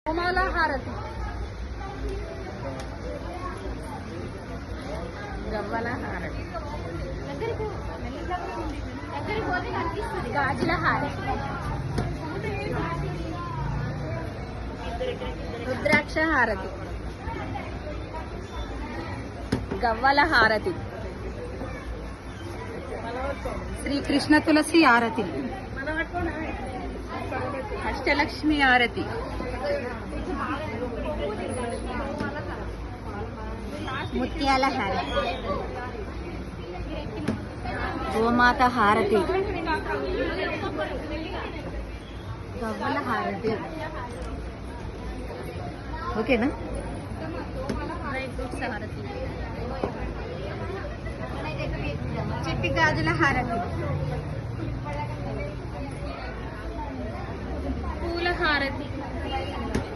హోమాల హారతి, గవ్వల హారతి, గాజుల హారతి, రుద్రాక్ష హారతి, గవ్వల హారతి, శ్రీకృష్ణ తులసి హారతి, అష్టలక్ష్మి హారతి, ముత్యాల హారతి, గోమాత హారతి, గవ్వల హారతి. ఓకేనా? డ్రై ఫ్రూట్స్ హారతి, చిట్టి గాజుల హారతి, పూల హారతి,